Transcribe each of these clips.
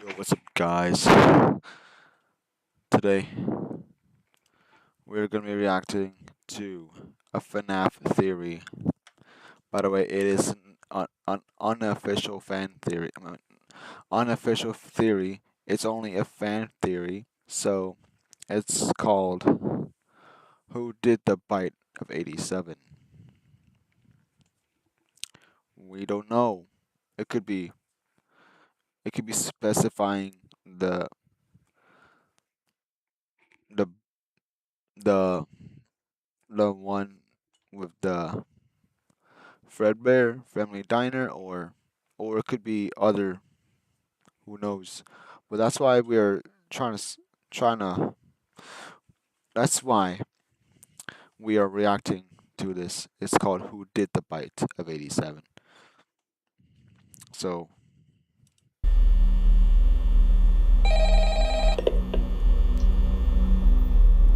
Yo, what's up, guys? Today, we're gonna be reacting to a FNAF theory. By the way, it is an unofficial fan theory. Unofficial theory. It's only a fan theory, so it's called "Who Did the Bite of '87?" We don't know. It could be. It could be specifying the the the one with the Fredbear Family Diner, or it could be other. Who knows? But that's why we're trying to. That's why we are reacting to this. It's called "Who Did the Bite of '87?" So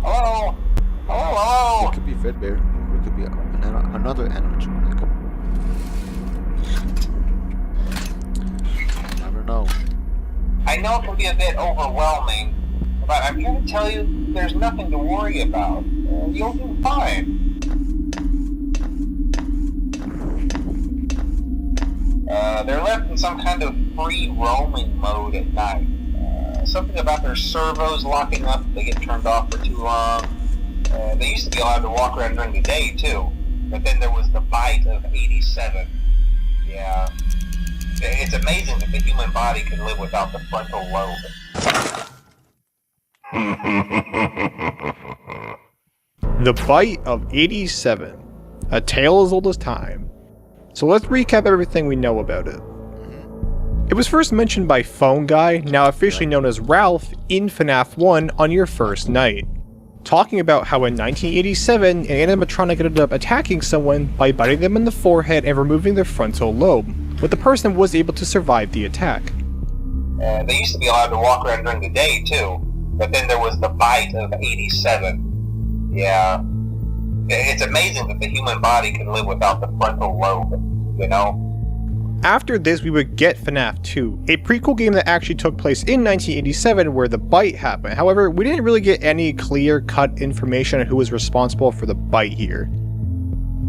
Hello? Hello? it could be Fredbear, or it could be another animatronic. You never know. I know it can be a bit overwhelming, but I'm here to tell you there's nothing to worry about. You'll do fine. They're left in some kind of free roaming mode at night. Something about their servos locking up if they get turned off for too long. They used to be allowed to walk around during the day, too. But then there was the bite of '87. Yeah. It's amazing that the human body can live without the frontal lobe. The Bite of '87, a tale as old as time. So let's recap everything we know about it. It was first mentioned by Phone Guy, now officially known as Ralph, in FNAF 1 on your first night, talking about how in 1987 an animatronic ended up attacking someone by biting them in the forehead and removing their frontal lobe, but the person was able to survive the attack. They used to be allowed to walk around during the day, too. But then there was the bite of '87. Yeah. It's amazing that the human body can live without the frontal lobe, you know? After this, we would get FNAF 2, a prequel game that actually took place in 1987 where the bite happened. However, we didn't really get any clear-cut information on who was responsible for the bite here.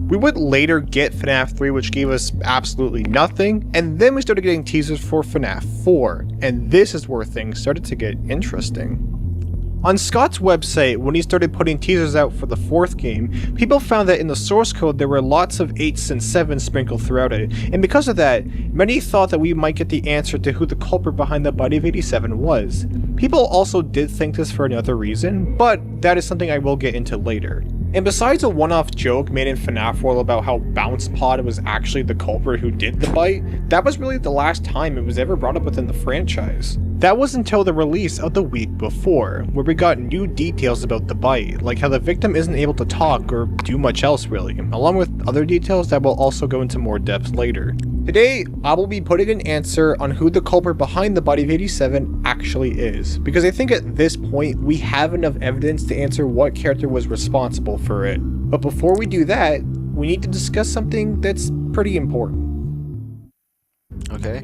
We would later get FNAF 3, which gave us absolutely nothing, and then we started getting teasers for FNAF 4, and this is where things started to get interesting. On Scott's website, when he started putting teasers out for the fourth game, people found that in the source code there were lots of 8s and 7s sprinkled throughout it, and because of that, many thought that we might get the answer to who the culprit behind the bite of '87 was. People also did think this for another reason, but that is something I will get into later. And besides a one-off joke made in FNAF World about how Bounce Pod was actually the culprit who did the bite, that was really the last time it was ever brought up within the franchise. That was until the release of the week before, where we got new details about the bite, like how the victim isn't able to talk or do much else really, along with other details that will also go into more depth later. Today, I will be putting an answer on who the culprit behind the bite of '87 actually is, because I think at this point we have enough evidence to answer what character was responsible for it. But before we do that, we need to discuss something that's pretty important. Okay.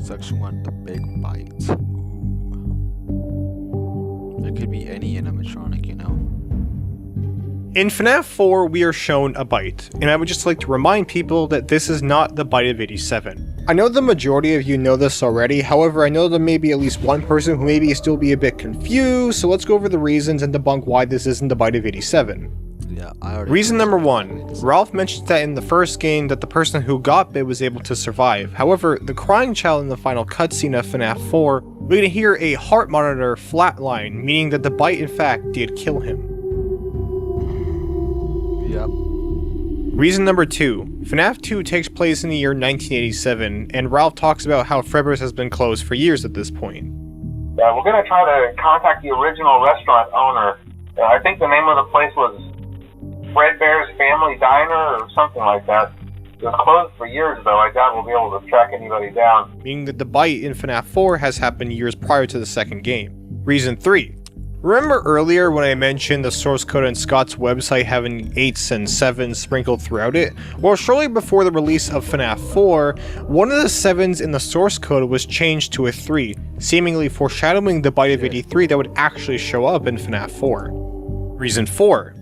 Section 1, the big bite. Ooh. It could be any animatronic, you know. In FNAF 4, we are shown a bite, and I would just like to remind people that this is not the bite of '87. I know the majority of you know this already, however I know there may be at least one person who maybe still be a bit confused, so let's go over the reasons and debunk why this isn't the bite of '87. Yeah, I already. Reason number 1, Ralph mentions that in the first game that the person who got bit was able to survive. However, the crying child in the final cutscene of FNAF 4, we can hear a heart monitor flatline, meaning that the bite in fact did kill him. Yep. Reason number 2, FNAF 2 takes place in the year 1987, and Ralph talks about how Fredbear's has been closed for years at this point. We're going to try to contact the original restaurant owner. I think the name of the place was Fredbear's Family Diner or something like that. It was closed for years, though. I doubt we'll be able to track anybody down. Meaning that the bite in FNAF 4 has happened years prior to the second game. Reason 3, Remember earlier when I mentioned the source code on Scott's website having 8s and 7s sprinkled throughout it? Well, shortly before the release of FNAF 4, one of the 7s in the source code was changed to a 3, seemingly foreshadowing the Bite of 83 that would actually show up in FNAF 4. Reason 4.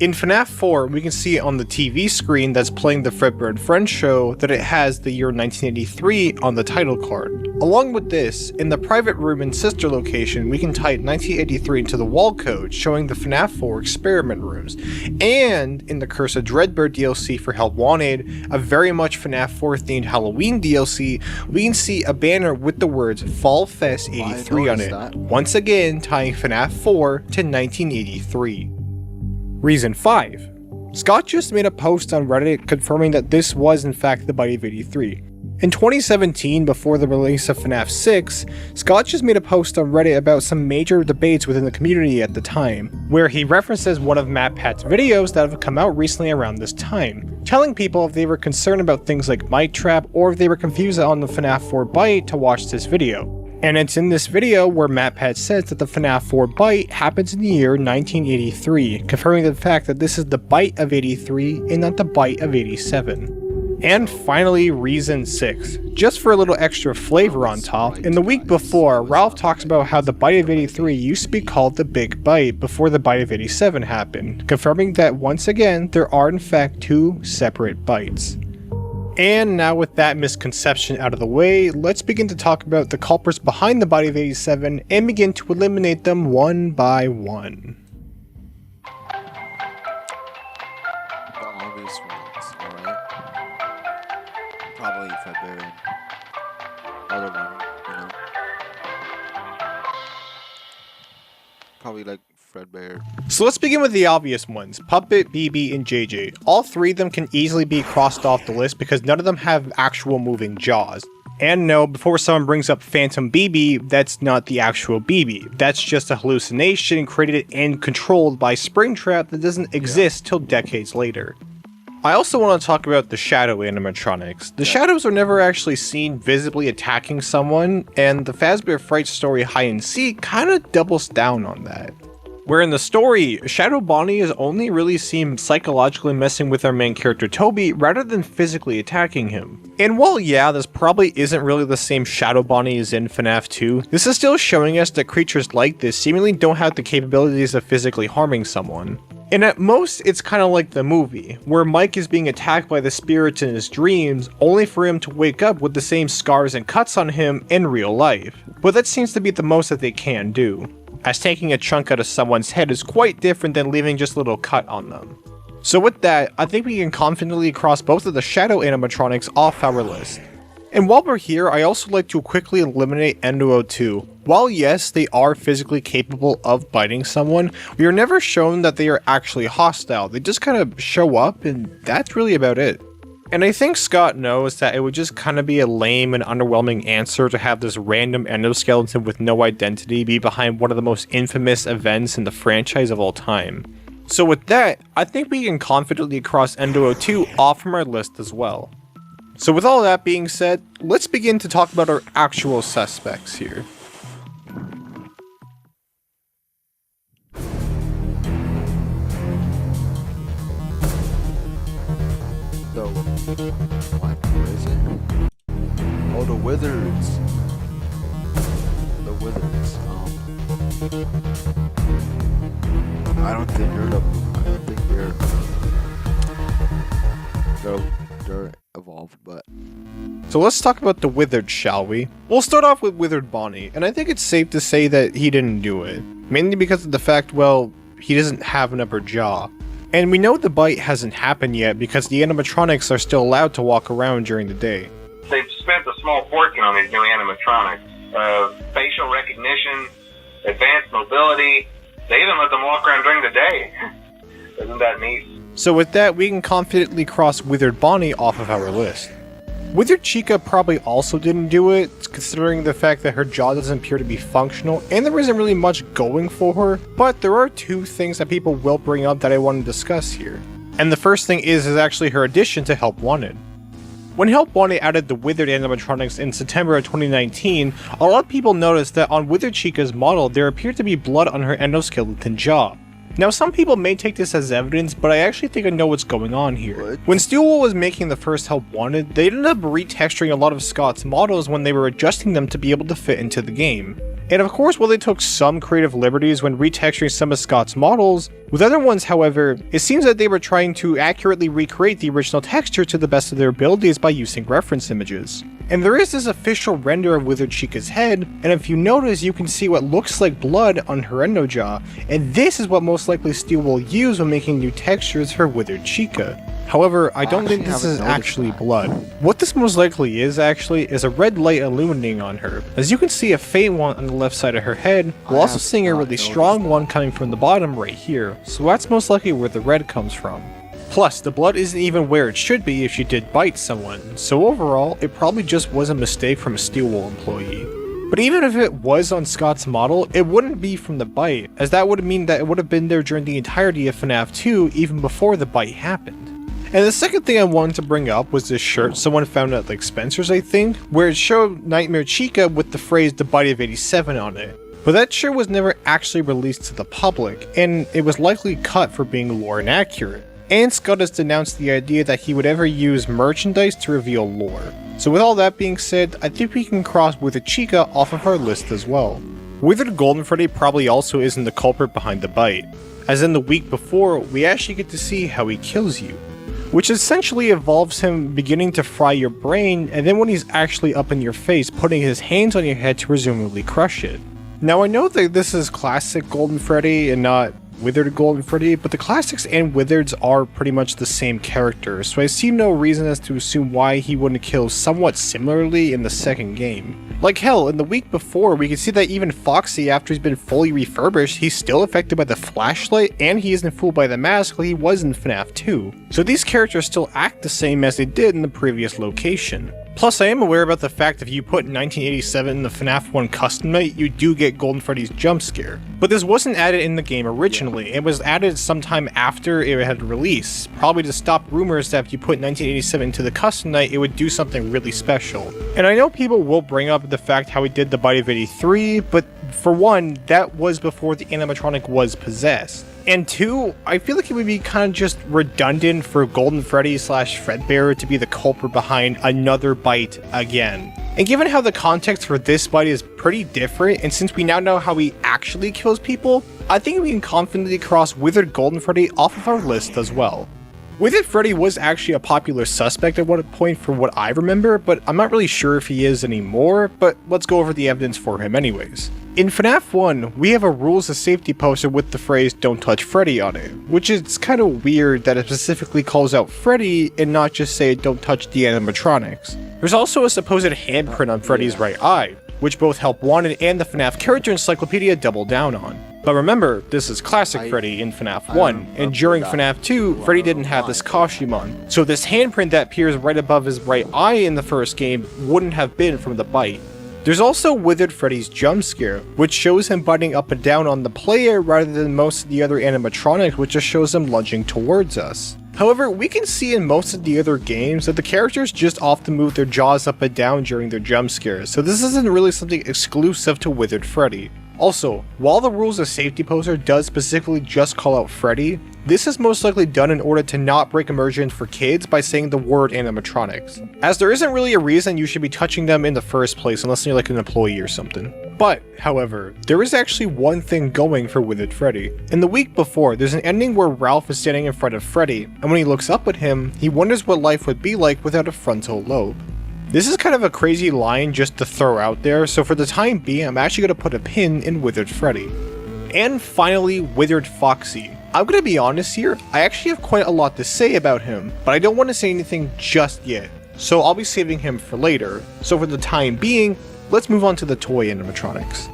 In FNAF 4, we can see on the TV screen that's playing the Fredbear and Friends show that it has the year 1983 on the title card. Along with this, in the private room and sister location, we can type 1983 into the wall code showing the FNAF 4 experiment rooms. And in the Curse of Dreadbear DLC for Help Wanted, a very much FNAF 4 themed Halloween DLC, we can see a banner with the words Fall Fest 83 on it, once again tying FNAF 4 to 1983. Reason 5. Scott just made a post on Reddit confirming that this was in fact the Bite of 83. In 2017, before the release of FNAF 6, Scott just made a post on Reddit about some major debates within the community at the time, where he references one of MatPat's videos that have come out recently around this time, telling people if they were concerned about things like Bite Trap or if they were confused on the FNAF 4 Bite to watch this video. And it's in this video where MatPat says that the FNAF 4 Bite happens in the year 1983, confirming the fact that this is the Bite of 83 and not the Bite of 87. And finally, reason 6. Just for a little extra flavor on top, in the week before, Ralph talks about how the Bite of 83 used to be called the Big Bite before the Bite of 87 happened, confirming that once again, there are in fact 2 separate bites. And now with that misconception out of the way, let's begin to talk about the culprits behind the Bite of 87 and begin to eliminate them one by one. The obvious ones, alright? Probably Fredbear and other one, you know? Probably like Fredbear. So let's begin with the obvious ones, Puppet, BB, and JJ. All 3 of them can easily be crossed off the list because none of them have actual moving jaws. And no, before someone brings up Phantom BB, that's not the actual BB. That's just a hallucination created and controlled by Springtrap that doesn't exist till decades later. I also want to talk about the shadow animatronics. The shadows are never actually seen visibly attacking someone, and the Fazbear Fright story Hide and Seek kinda doubles down on that. Where in the story, Shadow Bonnie is only really seen psychologically messing with our main character Toby rather than physically attacking him. And while yeah, this probably isn't really the same Shadow Bonnie as in FNAF 2, this is still showing us that creatures like this seemingly don't have the capabilities of physically harming someone. And at most, it's kind of like the movie, where Mike is being attacked by the spirits in his dreams, only for him to wake up with the same scars and cuts on him in real life. But that seems to be the most that they can do, as taking a chunk out of someone's head is quite different than leaving just a little cut on them. So with that, I think we can confidently cross both of the shadow animatronics off our list. And while we're here, I also like to quickly eliminate Endo-02. While yes, they are physically capable of biting someone, we are never shown that they are actually hostile. They just kind of show up and that's really about it. And I think Scott knows that it would just kind of be a lame and underwhelming answer to have this random endoskeleton with no identity be behind one of the most infamous events in the franchise of all time. So with that, I think we can confidently cross Endo-02 off from our list as well. So with all that being said, let's begin to talk about our actual suspects here. What is it? Oh, the Wizards. The Wizards. I don't think they're evolved, but. So let's talk about the Withered, shall we? We'll start off with Withered Bonnie, and I think it's safe to say that he didn't do it. Mainly because of the fact, well, he doesn't have an upper jaw. And we know the bite hasn't happened yet because the animatronics are still allowed to walk around during the day. They've spent a small fortune on these new animatronics. Facial recognition, advanced mobility. They even let them walk around during the day. Isn't that neat? So with that, we can confidently cross Withered Bonnie off of our list. Withered Chica probably also didn't do it, considering the fact that her jaw doesn't appear to be functional, and there isn't really much going for her, but there are 2 things that people will bring up that I want to discuss here. And the first thing is actually her addition to Help Wanted. When Help Wanted added the Withered animatronics in September of 2019, a lot of people noticed that on Withered Chica's model there appeared to be blood on her endoskeleton jaw. Now some people may take this as evidence, but I actually think I know what's going on here. What? When Steelwool was making the first Help Wanted, they ended up retexturing a lot of Scott's models when they were adjusting them to be able to fit into the game. And of course, while they took some creative liberties when retexturing some of Scott's models, with other ones, however, it seems that they were trying to accurately recreate the original texture to the best of their abilities by using reference images. And there is this official render of Withered Chica's head, and if you notice, you can see what looks like blood on her endojaw, and this is what most likely Steel will use when making new textures for Withered Chica. However, I don't think this is actually blood. What this most likely is actually is a red light illuminating on her. As you can see a faint one on the left side of her head, while also seeing a really strong one coming from the bottom right here, so that's most likely where the red comes from. Plus, the blood isn't even where it should be if she did bite someone, so overall, it probably just was a mistake from a Steelwool employee. But even if it was on Scott's model, it wouldn't be from the bite, as that would mean that it would have been there during the entirety of FNAF 2 even before the bite happened. And the second thing I wanted to bring up was this shirt someone found at like Spencer's, I think, where it showed Nightmare Chica with the phrase "The Bite of 87" on it. But that shirt was never actually released to the public, and it was likely cut for being lore inaccurate. And Scott has denounced the idea that he would ever use merchandise to reveal lore. So with all that being said, I think we can cross Withered Chica off of our list as well. Withered Golden Freddy probably also isn't the culprit behind the bite, as in the week before, we actually get to see how he kills you, which essentially involves him beginning to fry your brain, and then when he's actually up in your face, putting his hands on your head to presumably crush it. Now I know that this is classic Golden Freddy and not Withered Golden Freddy, but the classics and Withereds are pretty much the same character, so I see no reason as to assume why he wouldn't kill somewhat similarly in the second game. Like hell, in the week before, we can see that even Foxy, after he's been fully refurbished, he's still affected by the flashlight, and he isn't fooled by the mask like he was in FNAF 2. So these characters still act the same as they did in the previous location. Plus, I am aware about the fact if you put 1987 in the FNAF 1 custom night, you do get Golden Freddy's jump scare. But this wasn't added in the game originally, it was added sometime after it had released, probably to stop rumors that if you put 1987 into the custom night, it would do something really special. And I know people will bring up the fact how he did the Bite of 83, but for one, that was before the animatronic was possessed. And two, I feel like it would be kind of just redundant for Golden Freddy / Fredbear to be the culprit behind another bite again. And given how the context for this bite is pretty different, and since we now know how he actually kills people, I think we can confidently cross Withered Golden Freddy off of our list as well. Withered Freddy was actually a popular suspect at one point from what I remember, but I'm not really sure if he is anymore, but let's go over the evidence for him anyways. In FNAF 1, we have a rules of safety poster with the phrase "Don't touch Freddy" on it, which is kind of weird that it specifically calls out Freddy and not just say "Don't touch the animatronics." There's also a supposed handprint on Freddy's right eye, which both Help Wanted and the FNAF Character Encyclopedia double down on. But remember, this is classic Freddy in FNAF 1, and during FNAF 2, Freddy didn't have this costume on, so this handprint that appears right above his right eye in the first game wouldn't have been from the bite. There's also Withered Freddy's jump scare, which shows him biting up and down on the player rather than most of the other animatronics, which just shows him lunging towards us. However, we can see in most of the other games that the characters just often move their jaws up and down during their jump scares, so this isn't really something exclusive to Withered Freddy. Also, while the rules of safety poster does specifically just call out Freddy, this is most likely done in order to not break immersion for kids by saying the word animatronics, as there isn't really a reason you should be touching them in the first place unless you're like an employee or something. But, however, there is actually one thing going for Withered Freddy. In the week before, there's an ending where Ralph is standing in front of Freddy, and when he looks up at him, he wonders what life would be like without a frontal lobe. This is kind of a crazy line just to throw out there, so for the time being, I'm actually going to put a pin in Withered Freddy. And finally, Withered Foxy. I'm going to be honest here, I actually have quite a lot to say about him, but I don't want to say anything just yet, so I'll be saving him for later. So for the time being, let's move on to the toy animatronics.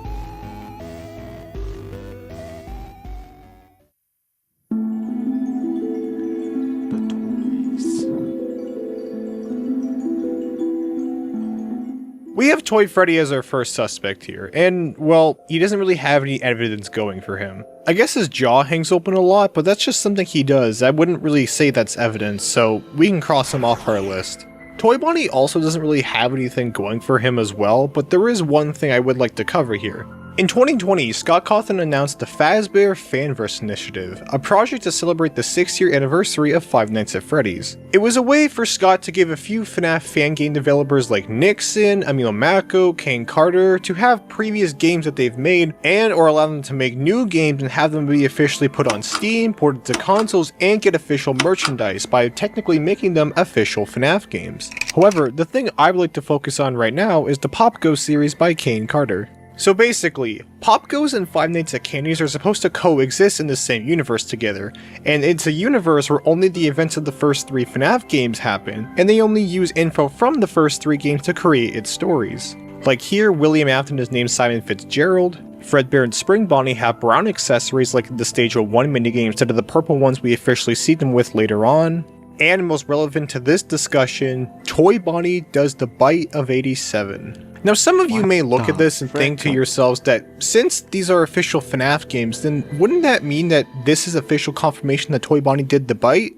We have Toy Freddy as our first suspect here, and, well, he doesn't really have any evidence going for him. I guess his jaw hangs open a lot, but that's just something he does. I wouldn't really say that's evidence, so we can cross him off our list. Toy Bonnie also doesn't really have anything going for him as well, but there is one thing I would like to cover here. In 2020, Scott Cawthon announced the Fazbear Fanverse Initiative, a project to celebrate the 6th-year anniversary of Five Nights at Freddy's. It was a way for Scott to give a few FNAF fan game developers like Nixon, Emil Mako, Kane Carter to have previous games that they've made and or allow them to make new games and have them be officially put on Steam, ported to consoles, and get official merchandise by technically making them official FNAF games. However, the thing I would like to focus on right now is the Pop Go series by Kane Carter. So basically, Pop Goes and Five Nights at Candy's are supposed to coexist in the same universe together, and it's a universe where only the events of the first 3 FNAF games happen, and they only use info from the first 3 games to create its stories. Like here, William Afton is named Simon Fitzgerald, Fredbear and Spring Bonnie have brown accessories like the Stage 1 minigame instead of the purple ones we officially see them with later on, and most relevant to this discussion, Toy Bonnie does the Bite of 87. Now some of you may look at this and think to yourselves that since these are official FNAF games, then wouldn't that mean that this is official confirmation that Toy Bonnie did the bite?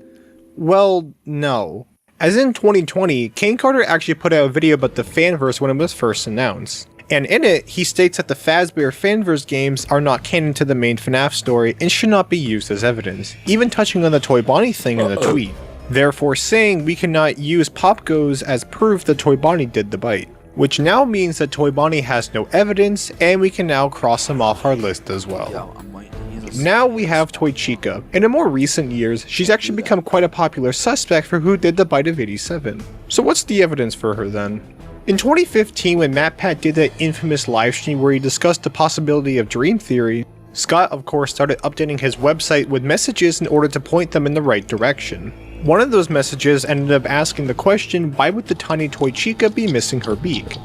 Well, no. As in 2020, Kane Carter actually put out a video about the Fanverse when it was first announced. And in it, he states that the Fazbear Fanverse games are not canon to the main FNAF story and should not be used as evidence, even touching on the Toy Bonnie thing in the tweet. Therefore saying we cannot use Pop Goes as proof that Toy Bonnie did the bite. Which now means that Toy Bonnie has no evidence, and we can now cross him off our list as well. Now we have Toy Chica. In more recent years, she's actually become quite a popular suspect for who did the Bite of 87. So what's the evidence for her then? In 2015, when MatPat did that infamous livestream where he discussed the possibility of Dream Theory, Scott of course started updating his website with messages in order to point them in the right direction. One of those messages ended up asking the question, why would the tiny Toy Chica be missing her beak?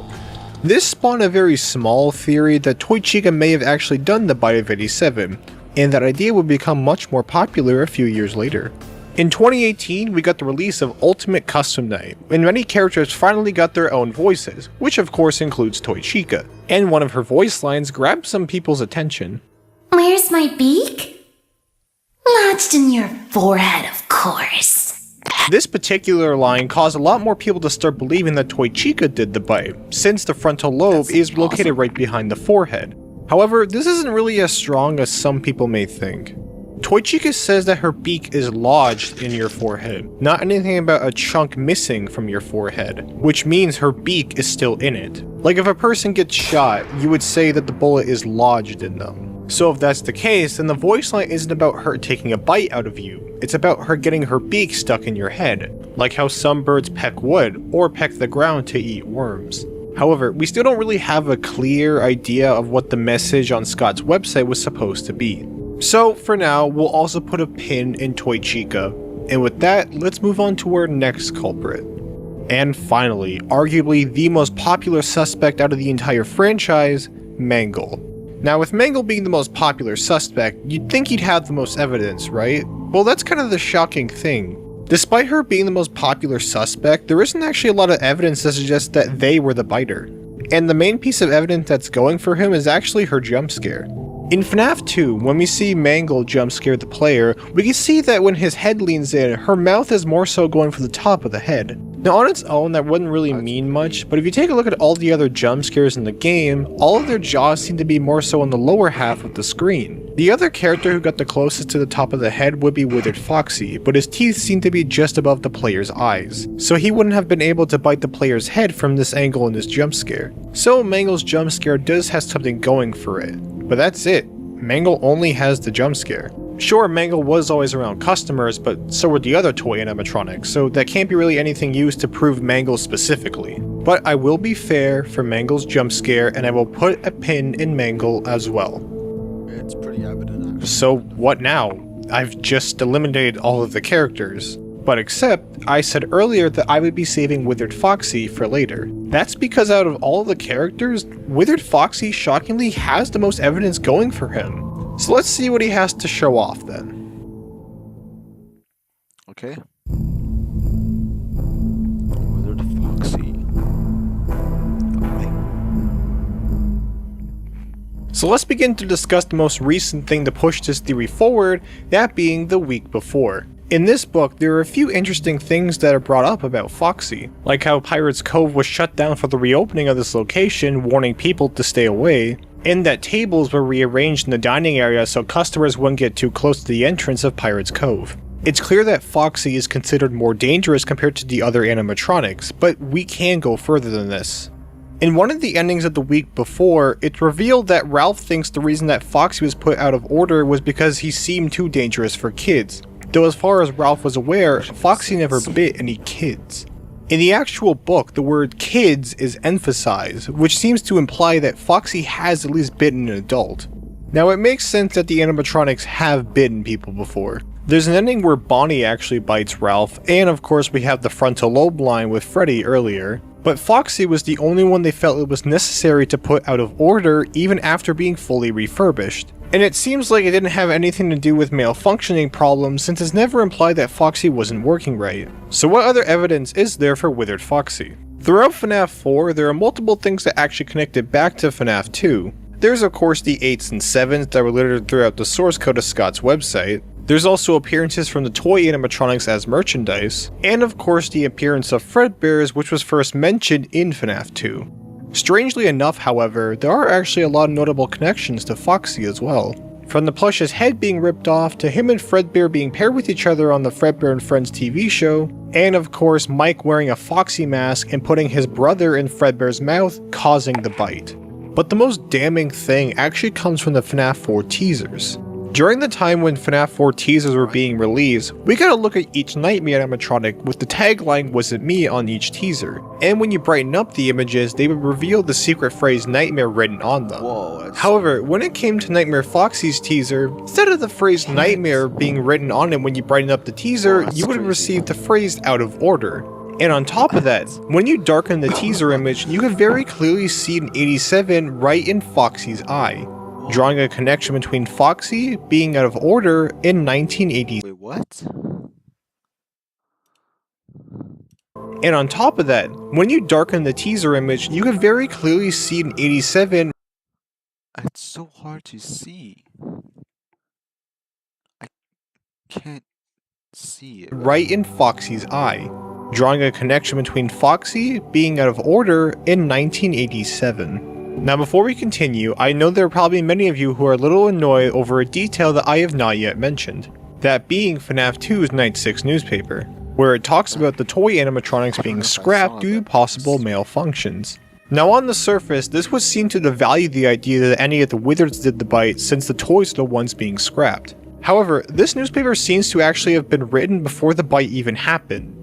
This spawned a very small theory that Toy Chica may have actually done the Bite of 87, and that idea would become much more popular a few years later. In 2018, we got the release of Ultimate Custom Night, and many characters finally got their own voices, which of course includes Toy Chica, and one of her voice lines grabbed some people's attention. Where's my beak? Lodged in your forehead, of course. This particular line caused a lot more people to start believing that Toy Chica did the bite, since the frontal lobe is located right behind the forehead. However, this isn't really as strong as some people may think. Toy Chica says that her beak is lodged in your forehead, not anything about a chunk missing from your forehead, which means her beak is still in it. Like if a person gets shot, you would say that the bullet is lodged in them. So if that's the case, then the voice line isn't about her taking a bite out of you, it's about her getting her beak stuck in your head, like how some birds peck wood, or peck the ground to eat worms. However, we still don't really have a clear idea of what the message on Scott's website was supposed to be. So for now, we'll also put a pin in Toy Chica, and with that, let's move on to our next culprit. And finally, arguably the most popular suspect out of the entire franchise, Mangle. Now with Mangle being the most popular suspect, you'd think he'd have the most evidence, right? Well, that's kind of the shocking thing. Despite her being the most popular suspect, there isn't actually a lot of evidence to suggest that they were the biter. And the main piece of evidence that's going for him is actually her jump scare. In FNAF 2, when we see Mangle jump scare the player, we can see that when his head leans in, her mouth is more so going for the top of the head. Now on its own, that wouldn't really mean much, but if you take a look at all the other jump scares in the game, all of their jaws seem to be more so on the lower half of the screen. The other character who got the closest to the top of the head would be Withered Foxy, but his teeth seem to be just above the player's eyes, so he wouldn't have been able to bite the player's head from this angle in this jump scare. So Mangle's jump scare does have something going for it, but that's it. Mangle only has the jump scare. Sure, Mangle was always around customers, but so were the other toy animatronics, so that can't be really anything used to prove Mangle specifically. But I will be fair for Mangle's jump scare, and I will put a pin in Mangle as well. It's pretty evident, actually. So what now? I've just eliminated all of the characters. But except, I said earlier that I would be saving Withered Foxy for later. That's because out of all of the characters, Withered Foxy shockingly has the most evidence going for him. So let's see what he has to show off then. Okay. Withered Foxy. Okay. So let's begin to discuss the most recent thing to push this theory forward, that being the week before. In this book, there are a few interesting things that are brought up about Foxy, like how Pirates Cove was shut down for the reopening of this location, warning people to stay away, and that tables were rearranged in the dining area so customers wouldn't get too close to the entrance of Pirates Cove. It's clear that Foxy is considered more dangerous compared to the other animatronics, but we can go further than this. In one of the endings of the week before, it's revealed that Ralph thinks the reason that Foxy was put out of order was because he seemed too dangerous for kids. Though as far as Ralph was aware, Foxy never bit any kids. In the actual book, the word kids is emphasized, which seems to imply that Foxy has at least bitten an adult. Now it makes sense that the animatronics have bitten people before. There's an ending where Bonnie actually bites Ralph, and of course we have the frontal lobe line with Freddy earlier, but Foxy was the only one they felt it was necessary to put out of order even after being fully refurbished. And it seems like it didn't have anything to do with malfunctioning problems since it's never implied that Foxy wasn't working right. So what other evidence is there for Withered Foxy? Throughout FNAF 4, there are multiple things that actually connect it back to FNAF 2. There's of course the 8s and 7s that were littered throughout the source code of Scott's website. There's also appearances from the toy animatronics as merchandise, and of course the appearance of Fredbear's, which was first mentioned in FNAF 2. Strangely enough, however, there are actually a lot of notable connections to Foxy as well. From the plush's head being ripped off, to him and Fredbear being paired with each other on the Fredbear and Friends TV show, and of course Mike wearing a Foxy mask and putting his brother in Fredbear's mouth, causing the bite. But the most damning thing actually comes from the FNAF 4 teasers. During the time when FNAF 4 teasers were being released, we got a look at each Nightmare animatronic with the tagline "Was it me?" on each teaser, and when you brighten up the images, they would reveal the secret phrase "Nightmare" written on them. Whoa, However, when it came to Nightmare Foxy's teaser, instead of the phrase "Nightmare" being written on it when you brighten up the teaser, you would have received the phrase "out of order." And on top of that, when you darken the teaser image, you can very clearly see an 87 right in Foxy's eye, drawing a connection between Foxy being out of order in 1980. Wait, what? And on top of that, when you darken the teaser image, you can very clearly see an 87. It's so hard to see. I can't see it. Right in Foxy's eye, drawing a connection between Foxy being out of order in 1987. Now before we continue, I know there are probably many of you who are a little annoyed over a detail that I have not yet mentioned, that being FNAF 2's Night 6 newspaper, where it talks about the toy animatronics being scrapped due to possible malfunctions. Now on the surface, this would seem to devalue the idea that any of the Wizards did the bite since the toys are the ones being scrapped. However, this newspaper seems to actually have been written before the bite even happened.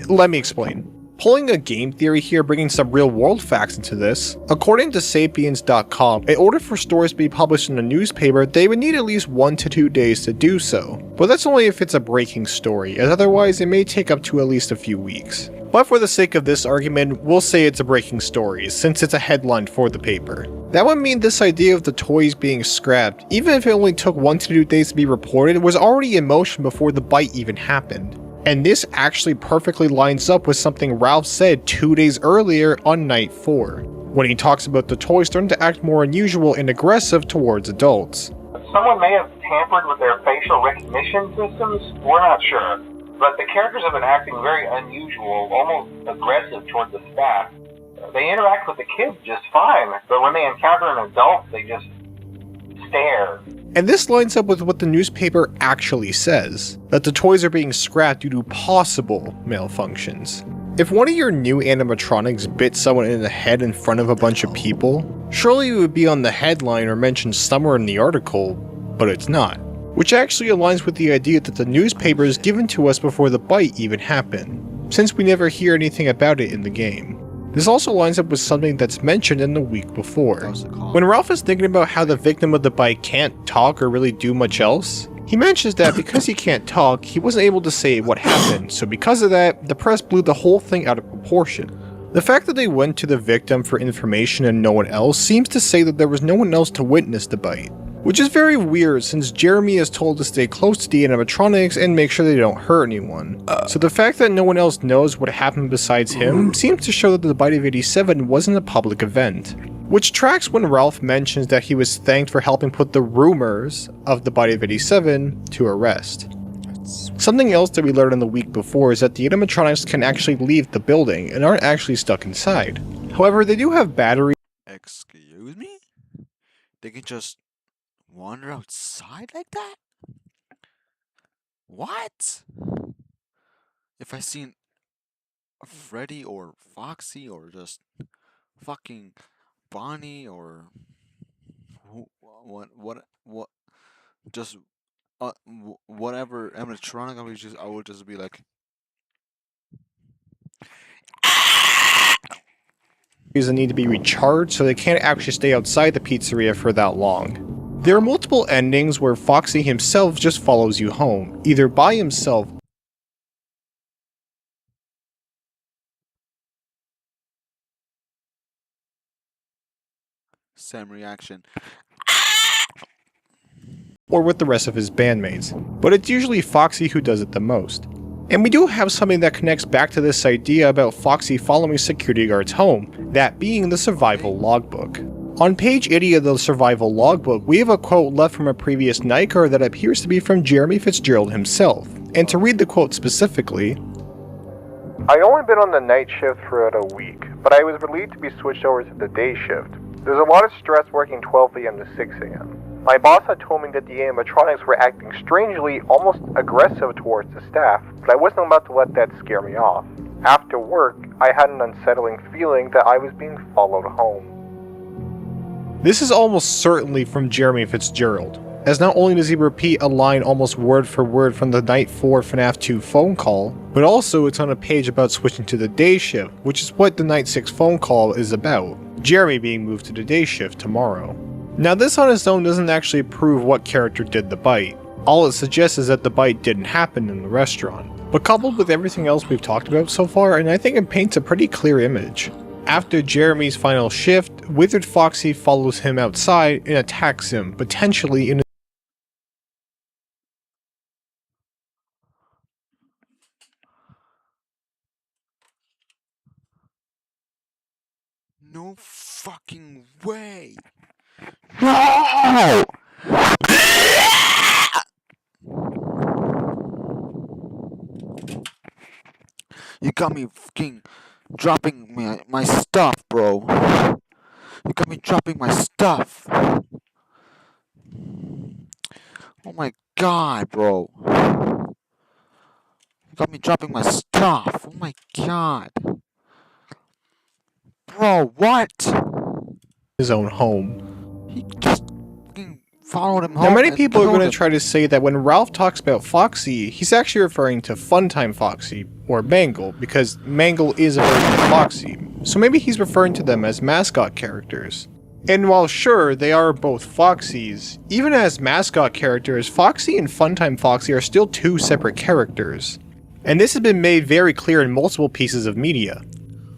Let me explain. Pulling a game theory here, bringing some real world facts into this, according to Sapiens.com, in order for stories to be published in a newspaper, they would need at least 1 to 2 days to do so. But that's only if it's a breaking story, as otherwise it may take up to at least a few weeks. But for the sake of this argument, we'll say it's a breaking story, since it's a headline for the paper. That would mean this idea of the toys being scrapped, even if it only took 1 to 2 days to be reported, was already in motion before the bite even happened. And this actually perfectly lines up with something Ralph said 2 days earlier on Night 4, when he talks about the toys starting to act more unusual and aggressive towards adults. Someone may have tampered with their facial recognition systems, we're not sure. But the characters have been acting very unusual, almost aggressive towards the staff. They interact with the kids just fine, but when they encounter an adult, they just stare. And this lines up with what the newspaper actually says, that the toys are being scrapped due to possible malfunctions. If one of your new animatronics bit someone in the head in front of a bunch of people, surely it would be on the headline or mentioned somewhere in the article, but it's not. Which actually aligns with the idea that the newspaper is given to us before the bite even happened, since we never hear anything about it in the game. This also lines up with something that's mentioned in the week before. When Ralph is thinking about how the victim of the bite can't talk or really do much else, he mentions that because he can't talk, he wasn't able to say what happened, so because of that, the press blew the whole thing out of proportion. The fact that they went to the victim for information and no one else seems to say that there was no one else to witness the bite. Which is very weird since Jeremy is told to stay close to the animatronics and make sure they don't hurt anyone. So the fact that no one else knows what happened besides him seems to show that the bite of 87 wasn't a public event. Which tracks when Ralph mentions that he was thanked for helping put the rumors of the bite of 87 to rest. Something else that we learned in the week before is that the animatronics can actually leave the building and aren't actually stuck inside. However, they do have batteries. Excuse me? They can just wander outside like that? What? If I seen Freddy or Foxy or just fucking Bonnie or what just whatever animatronic, I would just be like, That need to be recharged, so they can't actually stay outside the pizzeria for that long. There are multiple endings where Foxy himself just follows you home, either by himself same reaction. or with the rest of his bandmates, but it's usually Foxy who does it the most. And we do have something that connects back to this idea about Foxy following security guards home, that being the survival logbook. On page 80 of the survival logbook, we have a quote left from a previous night guard that appears to be from Jeremy Fitzgerald himself, and to read the quote specifically, "I only been on the night shift for about a week, but I was relieved to be switched over to the day shift. There's a lot of stress working 12 a.m. to 6 a.m. My boss had told me that the animatronics were acting strangely, almost aggressive towards the staff, but I wasn't about to let that scare me off. After work, I had an unsettling feeling that I was being followed home." This is almost certainly from Jeremy Fitzgerald, as not only does he repeat a line almost word for word from the Night 4 FNAF 2 phone call, but also it's on a page about switching to the day shift, which is what the Night 6 phone call is about, Jeremy being moved to the day shift tomorrow. Now this on its own doesn't actually prove what character did the bite. All it suggests is that the bite didn't happen in the restaurant, but coupled with everything else we've talked about so far, and I think it paints a pretty clear image. After Jeremy's final shift, Withered Foxy follows him outside and attacks him, potentially in No fucking way. No! You got me fucking dropping my stuff, bro. You got me dropping my stuff. Oh my god, bro. You got me dropping my stuff. Oh my god. Bro, what? his own home. He just fucking followed him home. Now many and people are killed going to him. try to say that when Ralph talks about Foxy, he's actually referring to Funtime Foxy, or Mangle, because Mangle is a version of Foxy, so maybe he's referring to them as mascot characters. And while sure, they are both Foxies, even as mascot characters, Foxy and Funtime Foxy are still two separate characters. And this has been made very clear in multiple pieces of media.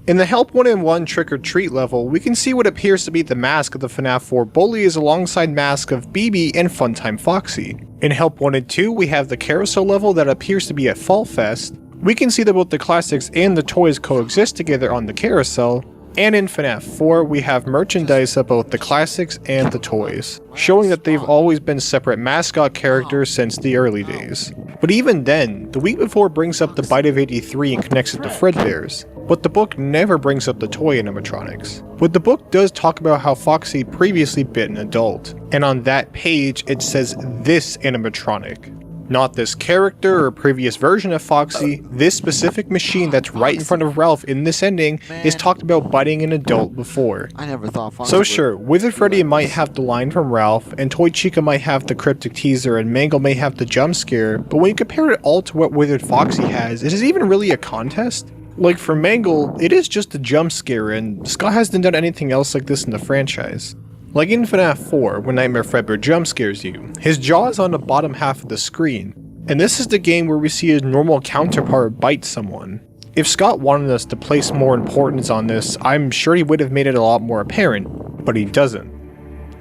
In the Help 1-in-1 Trick or Treat level, we can see what appears to be the mask of the FNAF 4 bullies alongside mask of BB and Funtime Foxy. In Help 1 and 2, we have the Carousel level that appears to be at Fall Fest. We can see that both the classics and the toys coexist together on the carousel. And in FNAF 4, we have merchandise of both the classics and the toys, showing that they've always been separate mascot characters since the early days. But even then, the week before brings up the Bite of 83 and connects it to Fredbear's, but the book never brings up the toy animatronics. But the book does talk about how Foxy previously bit an adult, and on that page it says this animatronic. Not this character or previous version of Foxy, this specific machine that's right in front of Ralph in this ending is talked about biting an adult before. I never thought Foxy So would- sure, Withered Freddy might have the line from Ralph, and Toy Chica might have the cryptic teaser, and Mangle may have the jump scare, but when you compare it all to what Withered Foxy has, is it even really a contest? Like for Mangle, it is just a jump scare, and Scott hasn't done anything else like this in the franchise. Like in FNAF 4, when Nightmare Fredbear jump scares you, his jaw is on the bottom half of the screen, and this is the game where we see his normal counterpart bite someone. If Scott wanted us to place more importance on this, I'm sure he would have made it a lot more apparent, but he doesn't.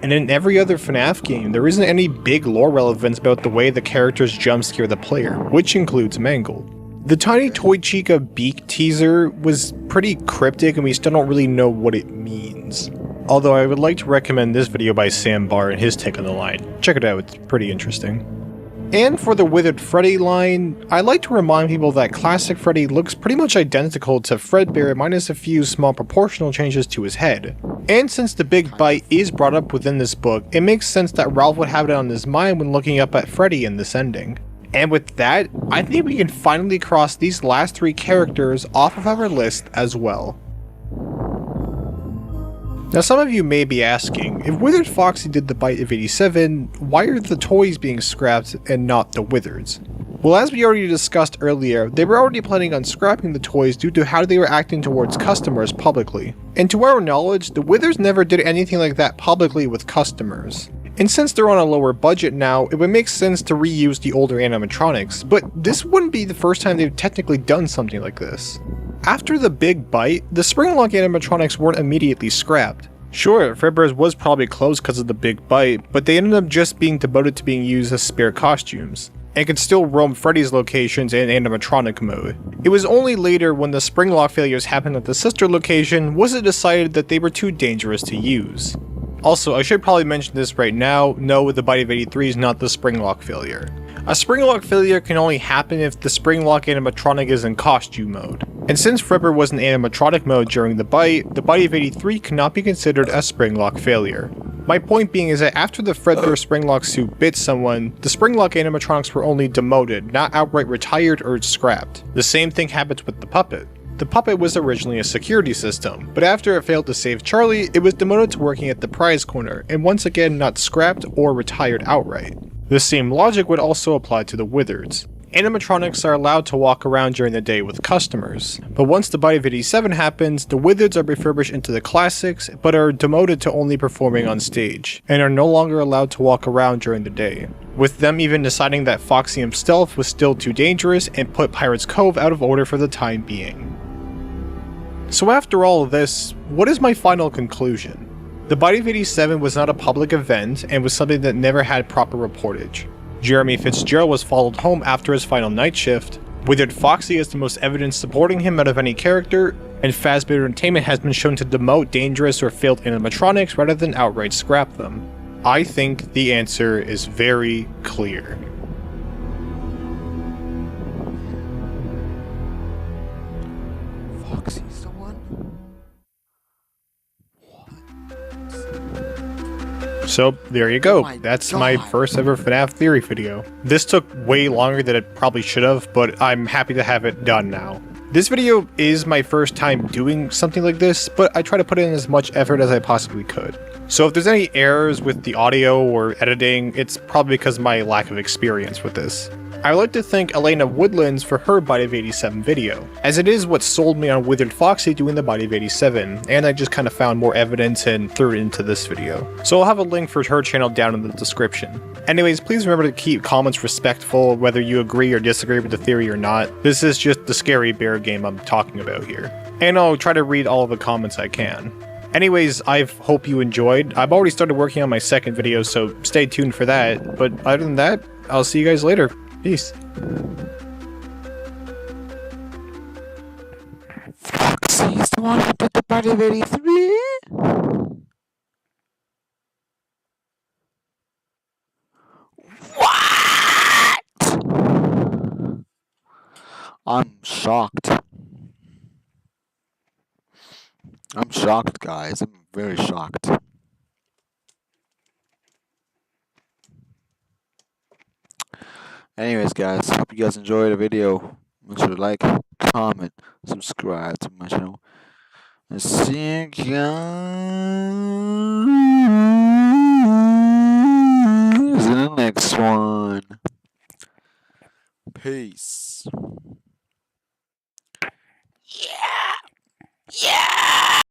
And in every other FNAF game, there isn't any big lore relevance about the way the characters jump scare the player, which includes Mangle. The tiny Toy Chica beak teaser was pretty cryptic and we still don't really know what it means. Although I would like to recommend this video by Sam Barr and his take on the line. Check it out, it's pretty interesting. And for the Withered Freddy line, I like to remind people that classic Freddy looks pretty much identical to Fredbear minus a few small proportional changes to his head. And since the Big Bite is brought up within this book, it makes sense that Ralph would have it on his mind when looking up at Freddy in this ending. And with that, I think we can finally cross these last 3 characters off of our list as well. Now some of you may be asking, if Withered Foxy did the Bite of 87, why are the toys being scrapped and not the Withereds? Well, as we already discussed earlier, they were already planning on scrapping the toys due to how they were acting towards customers publicly. And to our knowledge, the Withers never did anything like that publicly with customers. And since they're on a lower budget now, it would make sense to reuse the older animatronics, but this wouldn't be the first time they've technically done something like this. After the Big Bite, the Springlock animatronics weren't immediately scrapped. Sure, Fredbear's was probably closed because of the Big Bite, but they ended up just being devoted to being used as spare costumes, and could still roam Freddy's locations in animatronic mode. It was only later when the Springlock failures happened at the sister location was it decided that they were too dangerous to use. Also, I should probably mention this right now, no, the Bite of 83 is not the Springlock failure. A Springlock failure can only happen if the Springlock animatronic is in costume mode. And since Fredbear was in animatronic mode during the Bite of 83 cannot be considered a Springlock failure. My point being is that after the Fredbear Springlock suit bit someone, the Springlock animatronics were only demoted, not outright retired or scrapped. The same thing happens with the puppet. The puppet was originally a security system, but after it failed to save Charlie, it was demoted to working at the prize corner, and once again not scrapped or retired outright. The same logic would also apply to the Withereds. Animatronics are allowed to walk around during the day with customers, but once the Bite of 87 happens, the Withereds are refurbished into the classics, but are demoted to only performing on stage, and are no longer allowed to walk around during the day, with them even deciding that Foxy himself was still too dangerous and put Pirates Cove out of order for the time being. So after all of this, what is my final conclusion? The Bite of 87 was not a public event and was something that never had proper reportage. Jeremy Fitzgerald was followed home after his final night shift, Withered Foxy is the most evidence supporting him out of any character, and Fazbear Entertainment has been shown to demote dangerous or failed animatronics rather than outright scrap them. I think the answer is very clear. Foxy's the one? So there you go, Oh my that's my God. first ever FNAF theory video. This took way longer than it probably should have, but I'm happy to have it done now. This video is my first time doing something like this, but I try to put in as much effort as I possibly could. So if there's any errors with the audio or editing, it's probably because of my lack of experience with this. I would like to thank Elena Woodlands for her Bite of 87 video, as it is what sold me on Withered Foxy doing the Bite of 87, and I just kind of found more evidence and threw it into this video. So I'll have a link for her channel down in the description. Anyways, please remember to keep comments respectful whether you agree or disagree with the theory or not. This is just the scary bear game I'm talking about here. And I'll try to read all of the comments I can. Anyways, I hope you enjoyed. I've already started working on my second video, so stay tuned for that. But other than that, I'll see you guys later. Peace. Foxy's the one who did the Bite of 83? What? I'm shocked. I'm shocked, guys. I'm very shocked. Anyways, guys, hope you guys enjoyed the video. Make sure to like, comment, subscribe to my channel. And see you guys in the next one. Peace.